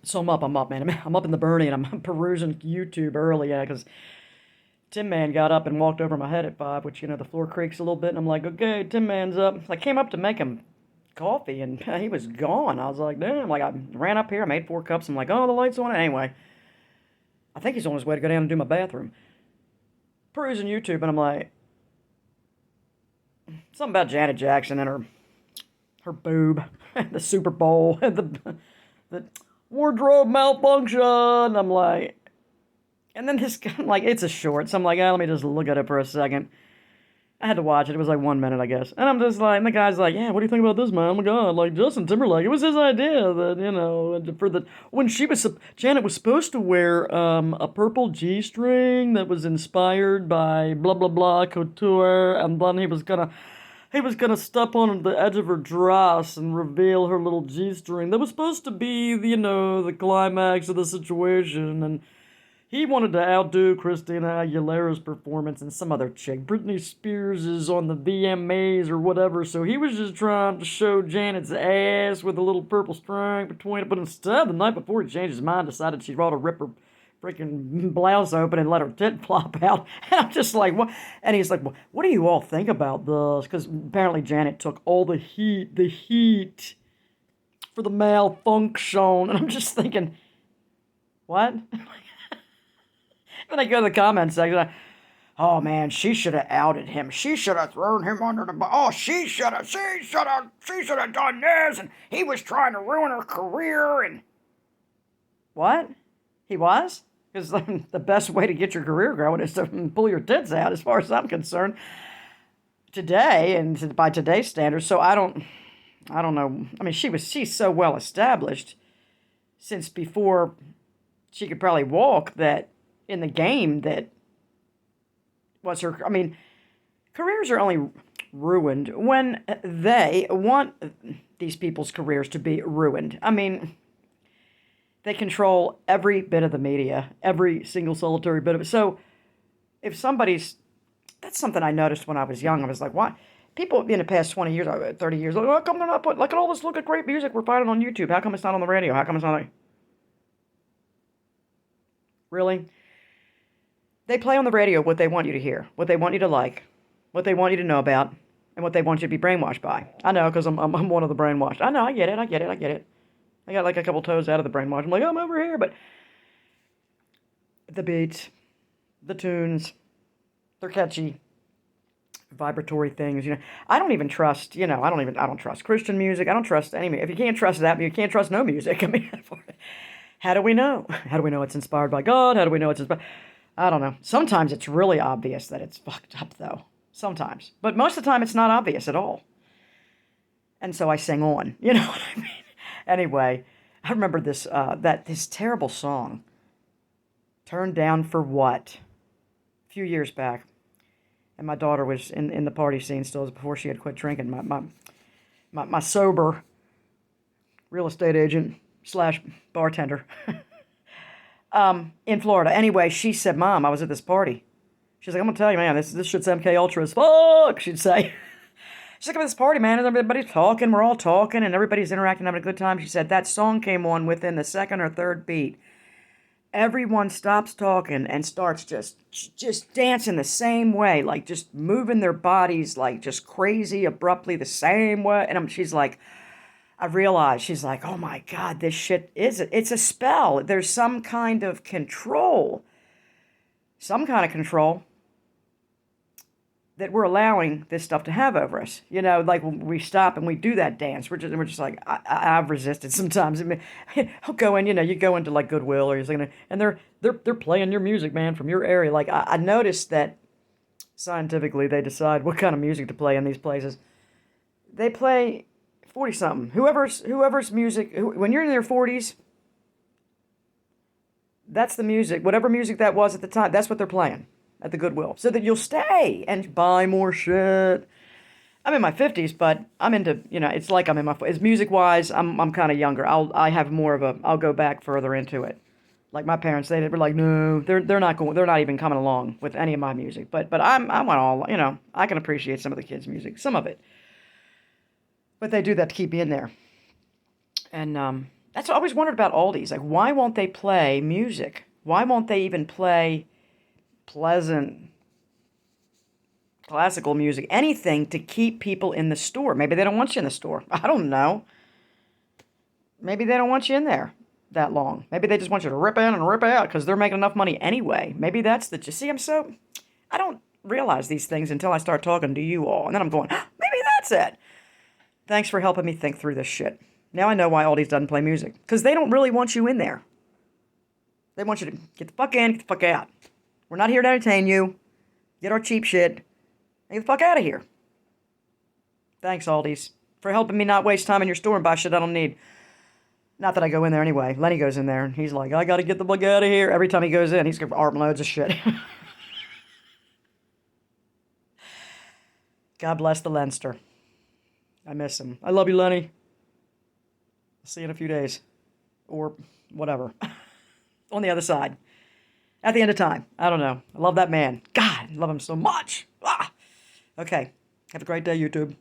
So I'm up, man. I'm up in the Bernie, and I'm perusing YouTube early, yeah, because Tin Man got up and walked over my head at 5, which, the floor creaks a little bit, and I'm like, okay, Tin Man's up. So I came up to make him coffee, and he was gone. I was like, damn. Like, I ran up here, I made 4 cups. I'm like, oh, the light's on. Anyway, I think he's on his way to go down and do my bathroom. Perusing YouTube, and I'm like, something about Janet Jackson and her boob, the Super Bowl, the wardrobe malfunction. I'm like, and then this guy, like, it's a short, so I'm like, let me just look at it for a second. I had to watch it. It was like 1 minute, I guess. And I'm just like, and the guy's like, yeah, what do you think about this, man? Oh my God, like Justin Timberlake, it was his idea that, when Janet was supposed to wear a purple G-string that was inspired by blah, blah, blah, couture, and then he was gonna step on the edge of her dress and reveal her little G-string. That was supposed to be, the climax of the situation, and he wanted to outdo Christina Aguilera's performance and some other chick. Britney Spears is on the VMAs or whatever, so he was just trying to show Janet's ass with a little purple string between it. But instead, the night before he changed his mind, decided she'd ought to rip her freaking blouse open and let her tit flop out. And I'm just like, what? And he's like, well, what do you all think about this? Because apparently Janet took all the heat for the malfunction. And I'm just thinking, what? Then I go to the comments section. Oh man, she should have outed him. She should have thrown him under the bus. Oh, she should have done this, and he was trying to ruin her career. And what? He was? Because the best way to get your career going is to pull your tits out, as far as I'm concerned. Today, and by today's standards, so I don't know. I mean, she's so well established since before she could probably walk that in the game that was her. I mean, careers are only ruined when they want these people's careers to be ruined. I mean, they control every bit of the media, every single solitary bit of it. So if that's something I noticed when I was young. I was like, what? People in the past 20 years, 30 years, like, how come they're not putting, look at all this, look at great music we're finding on YouTube. How come it's not on the radio? How come it's not like, really? They play on the radio what they want you to hear, what they want you to like, what they want you to know about, and what they want you to be brainwashed by. I know, because I'm one of the brainwashed. I know, I get it. I got like a couple toes out of the brainwash. I'm like, I'm over here, but the beats, the tunes, they're catchy, vibratory things. I don't even trust. I don't trust Christian music. I don't trust any. If you can't trust that, you can't trust no music. I mean, how do we know? How do we know it's inspired by God? How do we know it's inspired? I don't know. Sometimes it's really obvious that it's fucked up, though. Sometimes. But most of the time, it's not obvious at all. And so I sing on. You know what I mean? Anyway, I remember this terrible song, Turned Down for What? A few years back. And my daughter was in the party scene still, before she had quit drinking. My sober real estate agent / bartender in Florida. Anyway, she said, Mom, I was at this party. She's like, I'm going to tell you, man, this shit's MK Ultra as fuck, she'd say. She's like, at this party, man, and everybody's talking, we're all talking, and everybody's interacting, having a good time. She said, that song came on within the second or third beat. Everyone stops talking and starts just dancing the same way, like just moving their bodies, like just crazy, abruptly the same way. And she's like, I realized, she's like, oh my God, this shit it's a spell. There's some kind of control that we're allowing this stuff to have over us. Like when we stop and we do that dance, we're just like, I've resisted sometimes. I mean, I'll go in, you go into like Goodwill or something, and they're playing your music, man, from your area. Like I noticed that scientifically they decide what kind of music to play in these places. They play 40-something. Whoever's music, when you're in their 40s, that's the music. Whatever music that was at the time, that's what they're playing at the Goodwill. So that you'll stay and buy more shit. I'm in my 50s, but I'm into, it's like I'm in my, as music-wise, I'm kind of younger. I'll go back further into it. Like my parents, they were like, no, they're not even coming along with any of my music. But I'm all, I can appreciate some of the kids' music, some of it. But they do that to keep me in there. And That's what I always wondered about Aldi's. Like, why won't they play music? Why won't they even play pleasant classical music? Anything to keep people in the store. Maybe they don't want you in the store. I don't know. Maybe they don't want you in there that long. Maybe they just want you to rip in and rip out because they're making enough money anyway. Maybe that's the... You see, I don't realize these things until I start talking to you all. And then I'm going, maybe that's it. Thanks for helping me think through this shit. Now I know why Aldi's doesn't play music. Because they don't really want you in there. They want you to get the fuck in, get the fuck out. We're not here to entertain you. Get our cheap shit. And get the fuck out of here. Thanks, Aldi's, for helping me not waste time in your store and buy shit I don't need. Not that I go in there anyway. Lenny goes in there and he's like, I gotta get the fuck out of here. Every time he goes in, he's got armloads of shit. God bless the Leinster. I miss him. I love you, Lenny. I'll see you in a few days. Or whatever. On the other side. At the end of time. I don't know. I love that man. God, I love him so much. Ah! Okay. Have a great day, YouTube.